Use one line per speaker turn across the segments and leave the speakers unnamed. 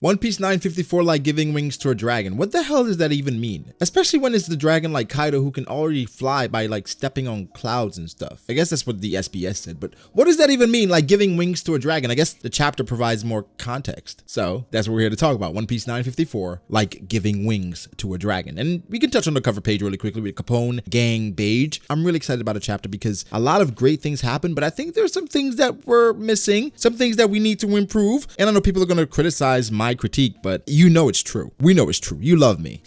One Piece 954 like giving wings to a dragon. What the hell does that even mean? Especially when it's the dragon like Kaido who can already fly by like stepping on clouds and stuff. I guess that's what the SBS said, but what does that even mean, like giving wings to a dragon? I guess the chapter provides more context. So that's what we're here to talk about. One Piece 954 like giving wings to a dragon. And we can touch on the cover page really quickly with Capone Gang Beige. I'm really excited about a chapter because a lot of great things happen, but I think there's some things that we're missing, some things that we need to improve. And I know people are going to criticize my critique, but you know it's true. We know it's true. You love me.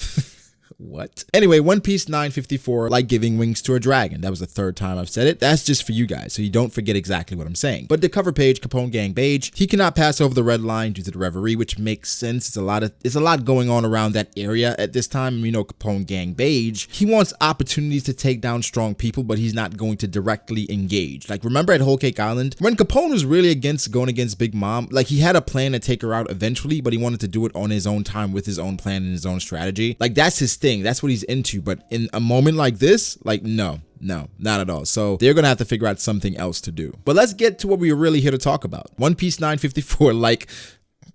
What? Anyway, One Piece 954 like giving wings to a dragon. That was the third time I've said it. That's just for you guys, so you don't forget exactly what I'm saying. But the cover page, Capone Gang Beige, he cannot pass over the red line due to the reverie, which makes sense. It's a lot going on around that area at this time. You know, Capone Gang Beige, he wants opportunities to take down strong people, but he's not going to directly engage. Like, remember at Whole Cake Island, when Capone was really going against Big Mom, like he had a plan to take her out eventually, but he wanted to do it on his own time with his own plan and his own strategy. Like, that's his thing. That's what he's into. But in a moment like this, like, no, not at all. So they're gonna have to figure out something else to do. But let's get to what we are really here to talk about. One Piece 954, like,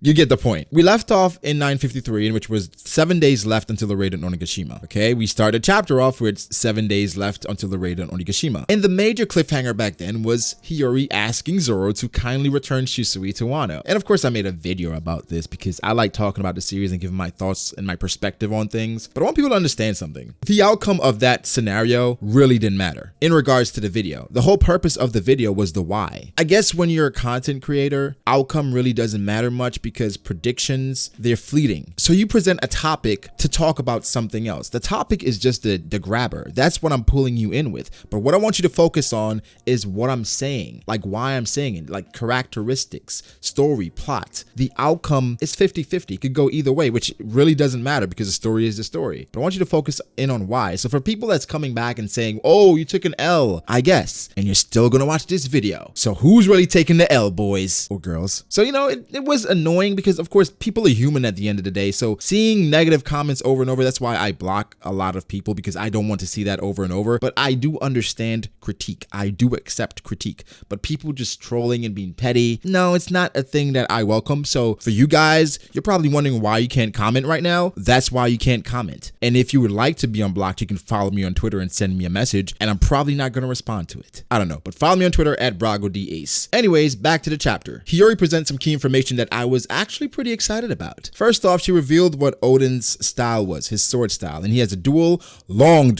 you get the point. We left off in 953, in which was 7 days left until the raid on Onigashima. Okay, we started chapter off with 7 days left until the raid on Onigashima. And the major cliffhanger back then was Hiyori asking Zoro to kindly return Shisui to Wano. And of course, I made a video about this because I like talking about the series and giving my thoughts and my perspective on things. But I want people to understand something. The outcome of that scenario really didn't matter in regards to the video. The whole purpose of the video was the why. I guess when you're a content creator, outcome really doesn't matter much because predictions, they're fleeting. So you present a topic to talk about something else. The topic is just the grabber. That's what I'm pulling you in with. But what I want you to focus on is what I'm saying, like why I'm saying it, like characteristics, story, plot. The outcome is 50-50. It could go either way, which really doesn't matter because the story is the story. But I want you to focus in on why. So for people that's coming back and saying, oh, you took an L, I guess, and you're still gonna watch this video. So who's really taking the L, boys or girls? So, you know, it was annoying because of course people are human at the end of the day. So seeing negative comments over and over, that's why I block a lot of people, because I don't want to see that over and over. But I do understand critique. I do accept critique. But people just trolling and being petty, no, it's not a thing that I welcome. So for you guys, you're probably wondering why you can't comment right now. That's why you can't comment. And if you would like to be unblocked, you can follow me on Twitter and send me a message, and I'm probably not going to respond to it. I don't know, but follow me on Twitter at BragoDAce. Anyways, back to the chapter. Hiyori presents some key information that I was actually pretty excited about. First off, she revealed what Oden's style was, his sword style, and he has a dual long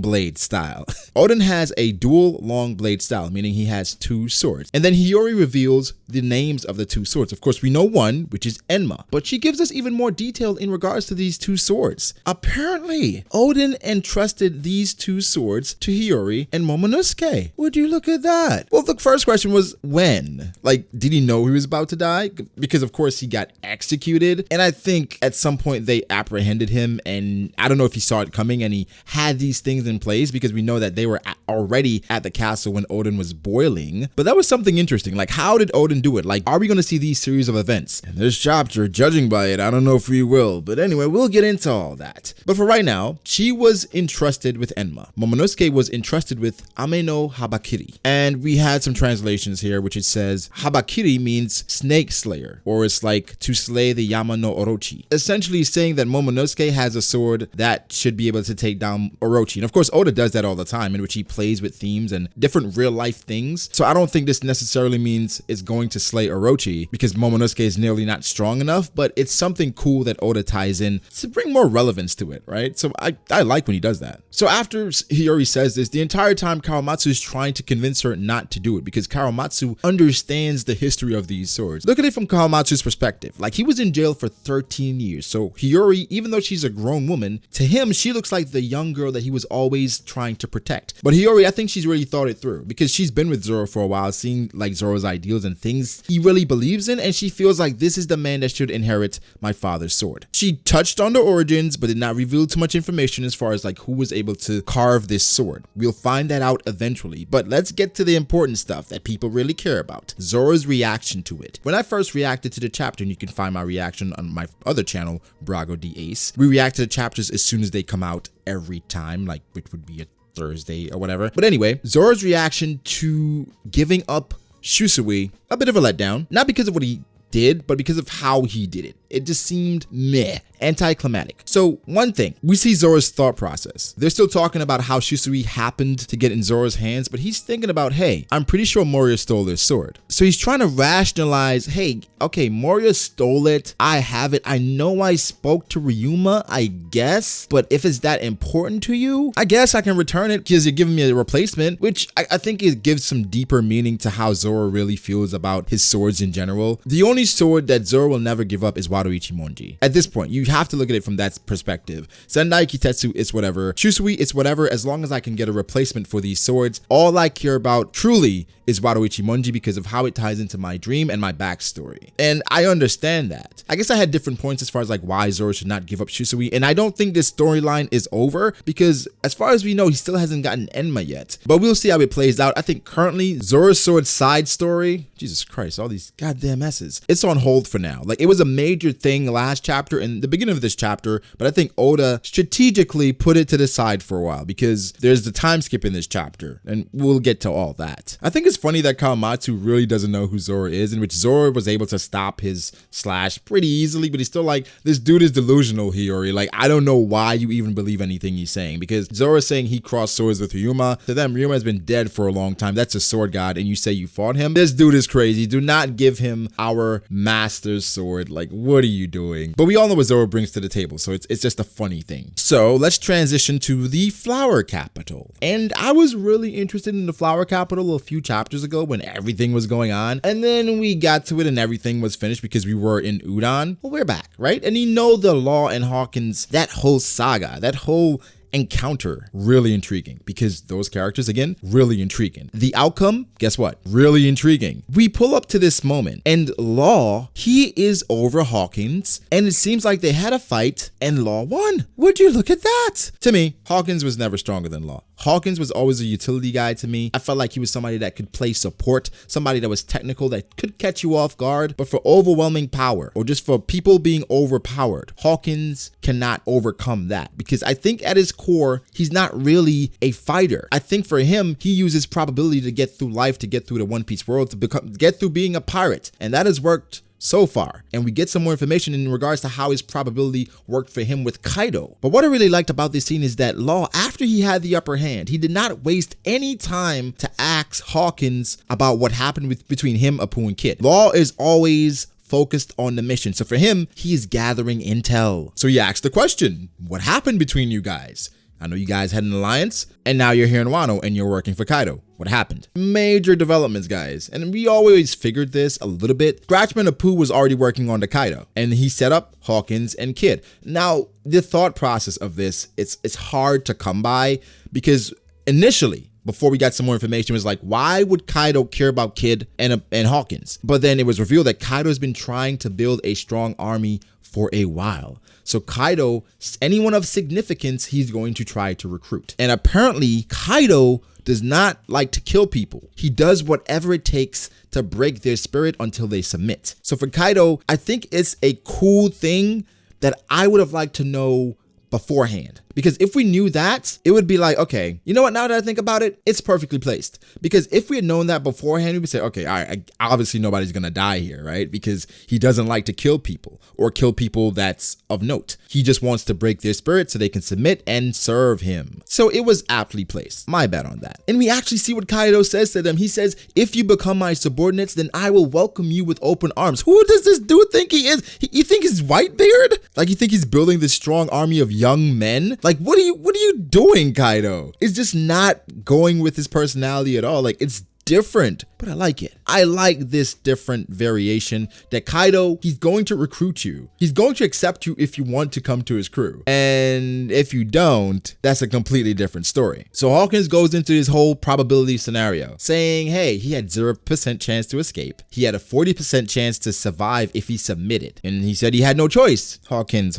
blade style. Oden has a dual long blade style, meaning he has two swords. And then Hiyori reveals the names of the two swords. Of course, we know one, which is Enma, but she gives us even more detail in regards to these two swords. Apparently, Oden entrusted these two swords to Hiyori and Momonosuke. Would you look at that? Well, the first question was when? Like, did he know he was about to die? Because of course he got executed. And I think at some point they apprehended him, and I don't know if he saw it coming and he had these things in place, because we know that they were already at the castle when Oden was boiling. But that was something interesting. Like, how did Oden do it? Like, are we going to see these series of events? And this chapter, judging by it, I don't know if we will. But anyway, we'll get into all that. But for right now, she was entrusted with Enma. Momonosuke was entrusted with Ame no Habakiri. And we had some translations here, which it says Habakiri means snake slayer, or it's like to slay the Yama no Orochi. Essentially saying that Momonosuke has a sword that should be able to take down Orochi. And of course, Oda does that all the time, in which he plays with themes and different real life things. So I don't think this necessarily means it's going to slay Orochi, because Momonosuke is nearly not strong enough, but it's something cool that Oda ties in to bring more relevance to it, right? So I like when he does that. So after Hiyori says this, the entire time Kawamatsu is trying to convince her not to do it, because Kawamatsu understands the history of these swords. Look at it from Kawamatsu's perspective. Like, he was in jail for 13 years. So Hiyori, even though she's a grown woman, to him, she looks like the young young girl that he was always trying to protect. But Hiyori, I think she's really thought it through because she's been with Zoro for a while, seeing like Zoro's ideals and things he really believes in, and she feels like this is the man that should inherit my father's sword. She touched on the origins, but did not reveal too much information as far as like who was able to carve this sword. We'll find that out eventually, but let's get to the important stuff that people really care about. Zoro's reaction to it. When I first reacted to the chapter, and you can find my reaction on my other channel, Brago the Ace, we react to the chapters as soon as they come out every time, like which would be a Thursday or whatever. But anyway, Zoro's reaction to giving up Shusui, a bit of a letdown, not because of what he did, but because of how he did it. It just seemed meh, anticlimactic. So one thing, we see Zoro's thought process. They're still talking about how Shusui happened to get in Zoro's hands, but he's thinking about, hey, I'm pretty sure Moria stole this sword. So he's trying to rationalize, hey, okay, Moria stole it. I have it. I know I spoke to Ryuma, I guess, but if it's that important to you, I guess I can return it because you're giving me a replacement, which I think it gives some deeper meaning to how Zoro really feels about his swords in general. The only sword that Zoro will never give up is Wataruichi Monji. At this point, you have to look at it from that perspective. Sendai Kitetsu, it's whatever. Shusui, it's whatever, as long as I can get a replacement for these swords. All I care about truly is Wataruichi Monji because of how it ties into my dream and my backstory. And I understand that. I guess I had different points as far as like why Zoro should not give up Shusui, and I don't think this storyline is over because as far as we know, he still hasn't gotten Enma yet. But we'll see how it plays out. I think currently Zoro's sword side story, Jesus Christ, all these goddamn messes, it's on hold for now. Like it was a major thing last chapter and the beginning of this chapter, but I think Oda strategically put it to the side for a while because there's the time skip in this chapter, and we'll get to all that. I think it's funny that Kawamatsu really doesn't know who Zoro is, in which Zoro was able to stop his slash pretty easily, but he's still like, this dude is delusional, Hiyori. Like, I don't know why you even believe anything he's saying, because Zoro is saying he crossed swords with Ryuma. To them, Ryuma has been dead for a long time. That's a sword god, and you say you fought him? This dude is crazy. Do not give him our master's sword. Like, what are you doing? But we all know what Zoro brings to the table, so it's just a funny thing. So let's transition to the flower capital. And I was really interested in the flower capital a few chapters ago when everything was going on, and then we got to it and everything was finished because we were in Udon. Well, we're back, right? And you know, the Law and Hawkins, that whole saga, that whole encounter, really intriguing because those characters, again, really intriguing. The outcome, guess what? Really intriguing. We pull up to this moment and Law, he is over Hawkins, and it seems like they had a fight and Law won. Would you look at that? To me, Hawkins was never stronger than Law. Hawkins was always a utility guy to me. I felt like he was somebody that could play support, somebody that was technical, that could catch you off guard, but for overwhelming power or just for people being overpowered, Hawkins cannot overcome that because I think at his core, he's not really a fighter. I think for him, he uses probability to get through life, to get through the One Piece world, to get through being a pirate, and that has worked so far. And we get some more information in regards to how his probability worked for him with Kaido. But what I really liked about this scene is that Law, after he had the upper hand, he did not waste any time to ask Hawkins about what happened between him, Apu, and Kid. Law is always focused on the mission. So for him, he is gathering intel. So he asked the question, what happened between you guys? I know you guys had an alliance, and now you're here in Wano and you're working for Kaido. What happened? Major developments, guys. And we always figured this a little bit. Scratchman Apu was already working on the Kaido, and he set up Hawkins and Kid. Now, the thought process of this, it's hard to come by because initially, before we got some more information, it was like, why would Kaido care about Kid and Hawkins? But then it was revealed that Kaido has been trying to build a strong army for a while. So Kaido, anyone of significance, he's going to try to recruit. And apparently Kaido does not like to kill people. He does whatever it takes to break their spirit until they submit. So for Kaido, I think it's a cool thing that I would have liked to know beforehand. Because if we knew that, it would be like, okay, you know what, now that I think about it, it's perfectly placed. Because if we had known that beforehand, we would say, okay, all right, obviously nobody's gonna die here, right? Because he doesn't like to kill people or kill people that's of note. He just wants to break their spirit so they can submit and serve him. So it was aptly placed. My bad on that. And we actually see what Kaido says to them. He says, if you become my subordinates, then I will welcome you with open arms. Who does this dude think he is? You think he's Whitebeard? Like, you think he's building this strong army of young men? Like, what are you doing, Kaido? It's just not going with his personality at all. Like, it's different, but I like it. I like this different variation that Kaido, he's going to recruit you. He's going to accept you if you want to come to his crew. And if you don't, that's a completely different story. So Hawkins goes into his whole probability scenario saying, hey, he had 0% chance to escape. He had a 40% chance to survive if he submitted. And he said he had no choice. Hawkins,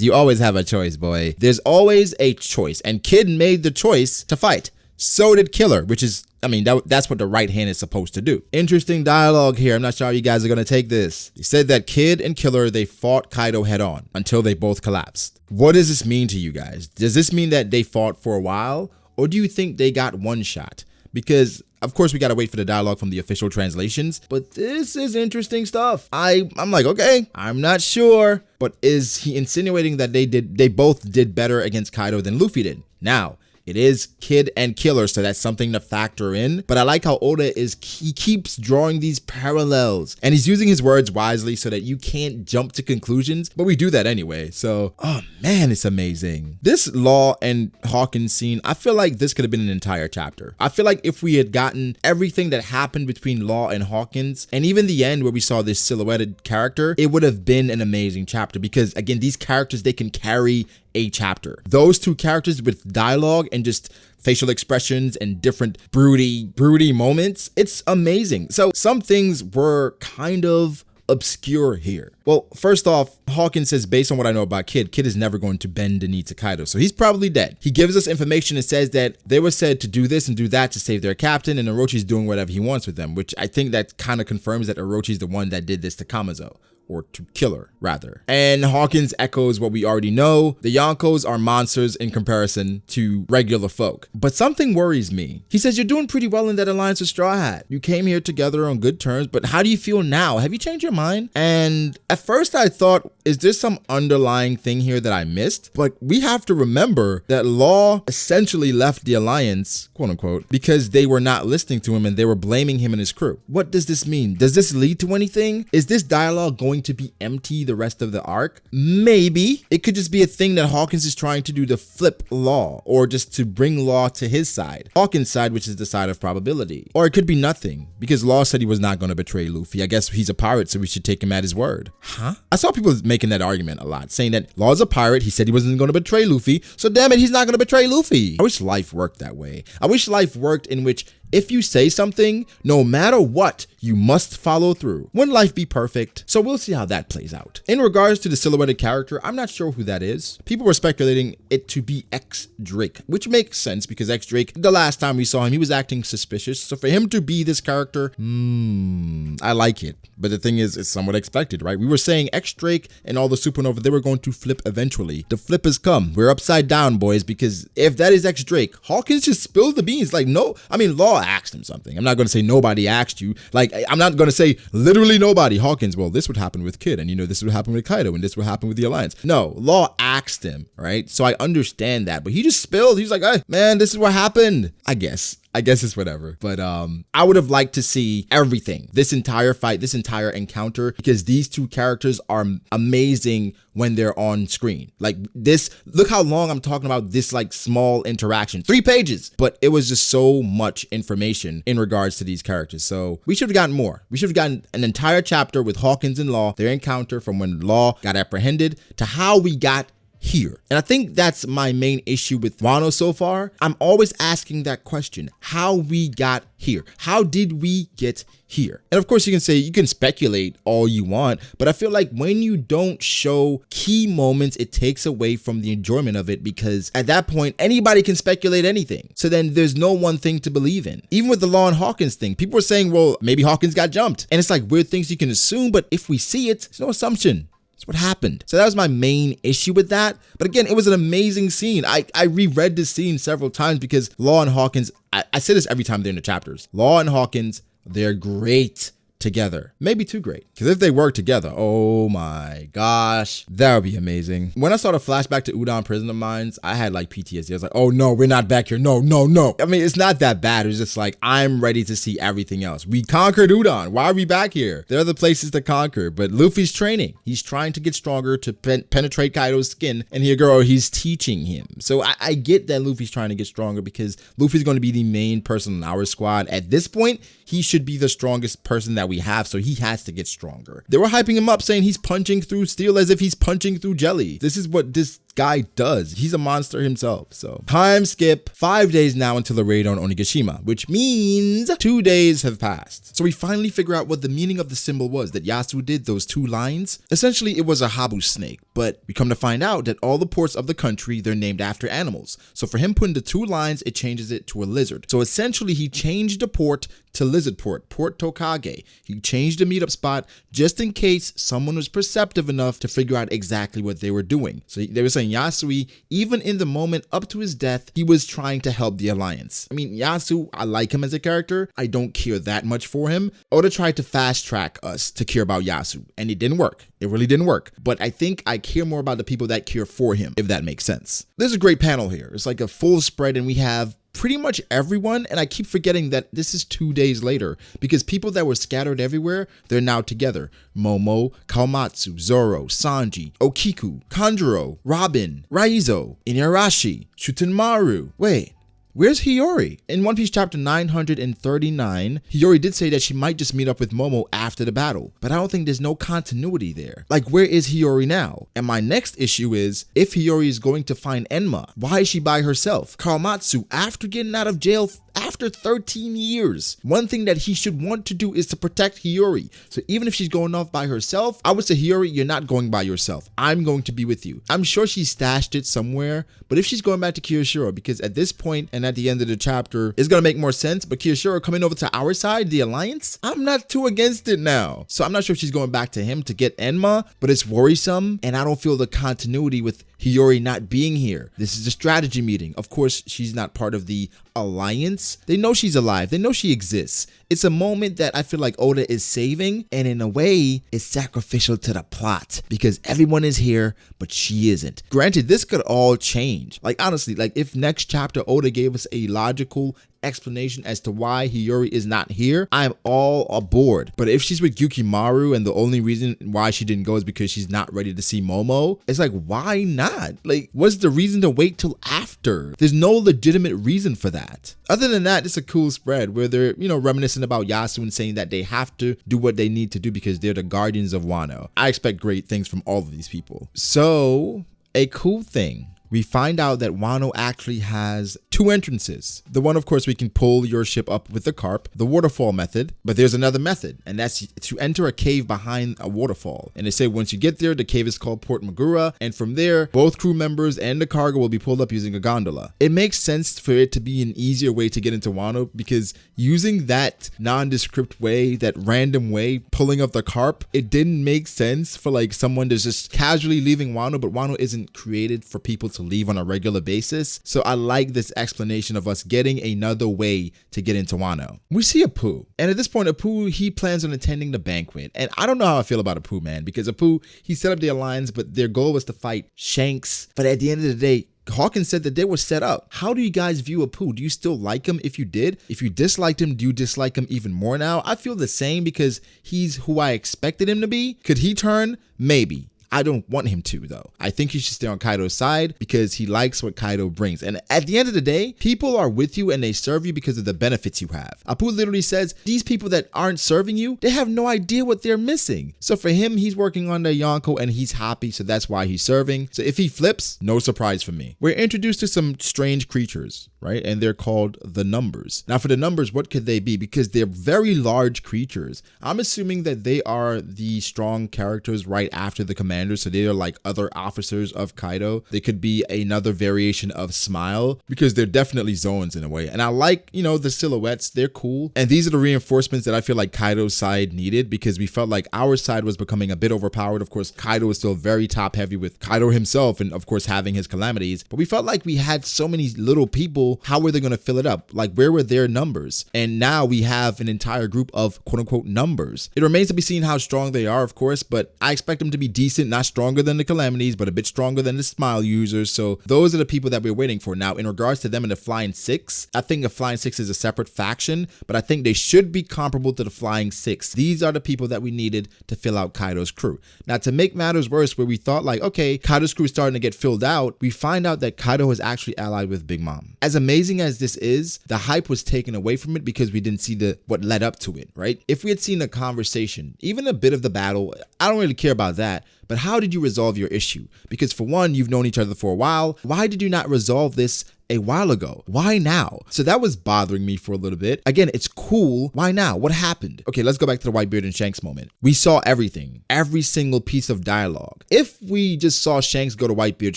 you always have a choice, boy. There's always a choice. And Kid made the choice to fight. So did Killer, which is, I mean, that's what the right hand is supposed to do. Interesting dialogue here. I'm not sure how you guys are going to take this. He said that Kid and Killer, they fought Kaido head on until they both collapsed. What does this mean to you guys? Does this mean that they fought for a while? Or do you think they got one shot? Because of course we got to wait for the dialogue from the official translations, but this is interesting stuff. I'm like, okay, I'm not sure, but is he insinuating that they both did better against Kaido than Luffy did? Now, it is Kid and Killer, so that's something to factor in. But I like how Oda he keeps drawing these parallels, and he's using his words wisely so that you can't jump to conclusions, but we do that anyway. So, oh man, it's amazing. This Law and Hawkins scene, I feel like this could have been an entire chapter. I feel like if we had gotten everything that happened between Law and Hawkins, and even the end where we saw this silhouetted character, it would have been an amazing chapter because, again, these characters, they can carry a chapter. Those two characters with dialogue and just facial expressions and different broody moments, it's amazing. So some things were kind of obscure here. Well, first off, Hawkins says, based on what I know about Kid is never going to bend the knee to Kaido, so he's probably dead. He gives us information that says that they were said to do this and do that to save their captain, and Orochi's doing whatever he wants with them, which I think that kind of confirms that Orochi's the one that did this to Kamazo. Or to Killer, rather. And Hawkins echoes what we already know. The Yonkos are monsters in comparison to regular folk. But something worries me. He says, you're doing pretty well in that alliance with Straw Hat. You came here together on good terms, but how do you feel now? Have you changed your mind? And at first I thought, is there some underlying thing here that I missed? But we have to remember that Law essentially left the alliance, quote unquote, because they were not listening to him and they were blaming him and his crew. What does this mean? Does this lead to anything? Is this dialogue going to be empty the rest of the arc? Maybe. It could just be a thing that Hawkins is trying to do to flip Law, or just to bring Law to his side. Hawkins' side, which is the side of probability. Or it could be nothing, because Law said he was not going to betray Luffy. I guess he's a pirate, so we should take him at his word. Huh? I saw people making that argument a lot, saying that Law's a pirate, he said he wasn't going to betray Luffy, so damn it, he's not going to betray Luffy. I wish life worked that way. I wish life worked in which if you say something, no matter what, you must follow through. Wouldn't life be perfect? So we'll see how that plays out. In regards to the silhouetted character, I'm not sure who that is. People were speculating it to be X Drake, which makes sense because X Drake, the last time we saw him, he was acting suspicious. So for him to be this character, I like it. But the thing is, it's somewhat expected, right? We were saying X Drake and all the supernova, they were going to flip eventually. The flip has come. We're upside down, boys, because if that is X Drake, Hawkins just spilled the beans. Like, no, I mean, Law asked him something. I'm not going to say nobody asked you. Like, I'm not going to say literally nobody. Hawkins, well, this would happen with Kid, and you know, this would happen with Kaido, and this would happen with the Alliance. No, Law asked him, right? So I understand that, but he just spilled. He's like, hey, man, this is what happened. I guess it's whatever. But I would have liked to see everything, this entire fight, this entire encounter, because these two characters are amazing when they're on screen. Like this, look how long I'm talking about this like small interaction, 3 pages, but it was just so much information in regards to these characters. So we should have gotten more. We should have gotten an entire chapter with Hawkins and Law, their encounter from when Law got apprehended to how we got here. And I think that's my main issue with Wano so far. I'm always asking that question, how we got here. How did we get here? And of course you can say, you can speculate all you want, but I feel like when you don't show key moments, it takes away from the enjoyment of it, because at that point, anybody can speculate anything. So then there's no one thing to believe in. Even with the Law and Hawkins thing, people were saying, well, maybe Hawkins got jumped. And it's like weird things you can assume, but if we see it, it's no assumption. What happened. So that was my main issue with that. But again, it was an amazing scene. I reread this scene several times because Law and Hawkins, I say this every time they're in the chapters. Law and Hawkins, they're great together. Maybe too great. Because if they work together, oh my gosh, that would be amazing. When I saw the flashback to Udon Prison of Mines, I had like PTSD. I was like, oh no, we're not back here. No, no, no. I mean, it's not that bad. It's just like, I'm ready to see everything else. We conquered Udon. Why are we back here? There are other places to conquer, but Luffy's training. He's trying to get stronger to penetrate Kaido's skin, and here, girl, he's teaching him. So I get that Luffy's trying to get stronger because Luffy's going to be the main person in our squad. At this point, he should be the strongest person that we have, so he has to get stronger. They were hyping him up, saying he's punching through steel as if he's punching through jelly. This is what this guy does. He's a monster himself. So time skip, 5 days now until the raid on Onigashima, which means 2 days have passed. So we finally figure out what the meaning of the symbol was that Yasu did, those 2 lines. Essentially, it was a Habu snake, but we come to find out that all the ports of the country, they're named after animals. So for him putting the 2 lines, it changes it to a lizard. So essentially, he changed the port to Lizard Port, Port Tokage. He changed the meetup spot just in case someone was perceptive enough to figure out exactly what they were doing. So they were saying Yasui, even in the moment up to his death, he was trying to help the alliance. I mean, Yasu, I like him as a character. I don't care that much for him. Oda tried to fast track us to care about Yasu, and it didn't work. It really didn't work. But I think I care more about the people that care for him, if that makes sense. There's a great panel here. It's like a full spread, and we have pretty much everyone, and I keep forgetting that this is 2 days later because people that were scattered everywhere, they're now together. Momo, Kawamatsu, Zoro, Sanji, Okiku, Kanjuro, Robin, Raizo, Inarashi, Shutenmaru. Wait, where's Hiyori? In One Piece chapter 939, Hiyori did say that she might just meet up with Momo after the battle, but I don't think there's no continuity there. Like, where is Hiyori now? And my next issue is, if Hiyori is going to find Enma, why is she by herself? Kawamatsu, after getting out of jail after 13 years, one thing that he should want to do is to protect Hiyori. So even if she's going off by herself, I would say, Hiyori, you're not going by yourself. I'm going to be with you. I'm sure she stashed it somewhere, but if she's going back to Kiyoshiro, because at this point and at the end of the chapter, it's going to make more sense, but Kiyoshiro coming over to our side, the alliance, I'm not too against it now. So I'm not sure if she's going back to him to get Enma, but it's worrisome, and I don't feel the continuity with Hiyori not being here. This is a strategy meeting. Of course, she's not part of the alliance. They know she's alive. They know she exists. It's a moment that I feel like Oda is saving, and in a way, it's sacrificial to the plot because everyone is here, but she isn't. Granted, this could all change. Like, honestly, like if next chapter Oda gave us a logical explanation as to why Hiyori is not here, I'm all aboard. But if she's with Yukimaru and the only reason why she didn't go is because she's not ready to see Momo, it's like, why not? Like, what's the reason to wait till after? There's no legitimate reason for that. Other than that, it's a cool spread where they're, reminiscing about Yasu and saying that they have to do what they need to do because they're the guardians of Wano. I expect great things from all of these people. So, a cool thing. We find out that Wano actually has 2 entrances. The one, of course, we can pull your ship up with the carp, the waterfall method, but there's another method, and that's to enter a cave behind a waterfall. And they say once you get there, the cave is called Port Magura, and from there, both crew members and the cargo will be pulled up using a gondola. It makes sense for it to be an easier way to get into Wano because using that nondescript way, that random way, pulling up the carp, it didn't make sense for like someone to just casually leaving Wano, but Wano isn't created for people to leave on a regular basis. So I like this explanation of us getting another way to get into Wano. We see Apu, and at this point Apu, he plans on attending the banquet, and I don't know how I feel about Apu, man, because Apu, he set up the alliance, but their goal was to fight Shanks, but at the end of the day, Hawkins said that they were set up. How do you guys view Apu? Do you still like him if you did? If you disliked him, do you dislike him even more now? I feel the same because he's who I expected him to be. Could he turn? Maybe. I don't want him to, though. I think he should stay on Kaido's side because he likes what Kaido brings. And at the end of the day, people are with you and they serve you because of the benefits you have. Apu literally says, these people that aren't serving you, they have no idea what they're missing. So for him, he's working on the Yonko and he's happy, so that's why he's serving. So if he flips, no surprise for me. We're introduced to some strange creatures, right? And they're called the Numbers. Now for the Numbers, what could they be? Because they're very large creatures. I'm assuming that they are the strong characters right after the command commanders, so they are like other officers of Kaido. They could be another variation of Smile, because they're definitely zones in a way. And I like, you know, the silhouettes, they're cool. And these are the reinforcements that I feel like Kaido's side needed, because we felt like our side was becoming a bit overpowered. Of course, Kaido is still very top heavy with Kaido himself and of course having his calamities, but we felt like we had so many little people. How were they going to fill it up? Like, where were their numbers? And now we have an entire group of quote unquote numbers. It remains to be seen how strong they are, of course, but I expect them to be decent, not stronger than the calamities, but a bit stronger than the Smile users. So those are the people that we're waiting for. Now, in regards to them and the Flying Six, I think the Flying Six is a separate faction, but I think they should be comparable to the Flying Six. These are the people that we needed to fill out Kaido's crew. Now, to make matters worse, where we thought like, okay, Kaido's crew is starting to get filled out, we find out that Kaido is actually allied with Big Mom. As amazing as this is, the hype was taken away from it because we didn't see what led up to it, right? If we had seen a conversation, even a bit of the battle, I don't really care about that, but how did you resolve your issue? Because for one, you've known each other for a while. Why did you not resolve this a while ago? Why now? So that was bothering me for a little bit. Again, it's cool. Why now? What happened? Okay, let's go back to the Whitebeard and Shanks moment. We saw everything, every single piece of dialogue. If we just saw Shanks go to Whitebeard's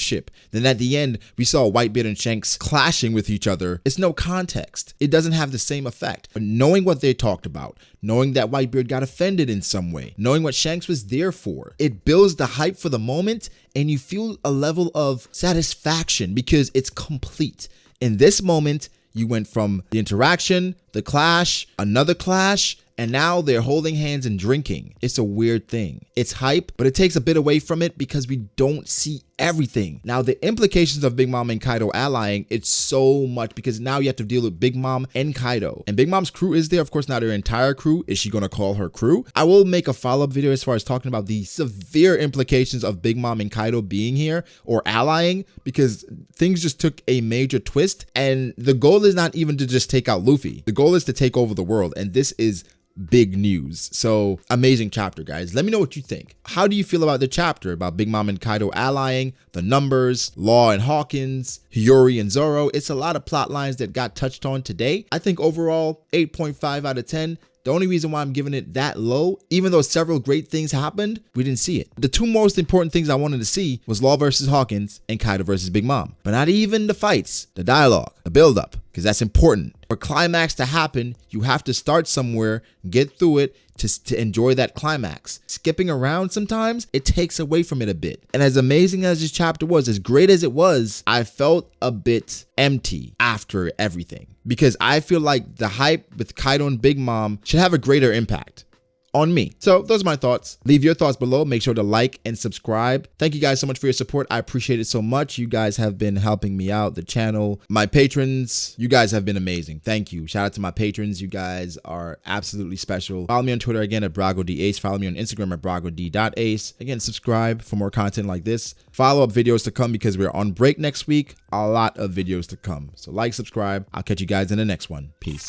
ship, then at the end, we saw Whitebeard and Shanks clashing with each other. It's no context. It doesn't have the same effect. But knowing what they talked about, knowing that Whitebeard got offended in some way, knowing what Shanks was there for, it builds the hype for the moment, and you feel a level of satisfaction because it's complete. In this moment, you went from the interaction, the clash, another clash, and now they're holding hands and drinking. It's a weird thing. It's hype, but it takes a bit away from it because we don't see everything. Now, the implications of Big Mom and Kaido allying, it's so much, because now you have to deal with Big Mom and Kaido. And Big Mom's crew is there, of course, not her entire crew. Is she going to call her crew? I will make a follow-up video as far as talking about the severe implications of Big Mom and Kaido being here or allying, because things just took a major twist. And the goal is not even to just take out Luffy. The goal is to take over the world. And this is big news. So amazing chapter, guys. Let me know what you think. How do you feel about the chapter about Big Mom and Kaido allying, the numbers, Law and Hawkins, Hiyori and Zoro? It's a lot of plot lines that got touched on today. I think overall 8.5 out of 10. The only reason why I'm giving it that low, even though several great things happened, we didn't see it. The two most important things I wanted to see was Law versus Hawkins and Kaido versus Big Mom. But not even the fights, the dialogue, the build-up, because that's important. For climax to happen, you have to start somewhere, get through it to enjoy that climax. Skipping around sometimes, it takes away from it a bit. And as amazing as this chapter was, as great as it was, I felt a bit empty after everything. Because I feel like the hype with Kaido and Big Mom should have a greater impact on me. So those are my thoughts. Leave your thoughts below. Make sure to like and subscribe. Thank you guys so much for your support. I appreciate it so much. You guys have been helping me out, the channel. My patrons, you guys have been amazing. Thank you. Shout out to my patrons. You guys are absolutely special. Follow me on Twitter again at BragoDAce. Follow me on Instagram at BragoD.ace. Again, subscribe for more content like this. Follow-up videos to come because we're on break next week. A lot of videos to come. So like, subscribe. I'll catch you guys in the next one. Peace.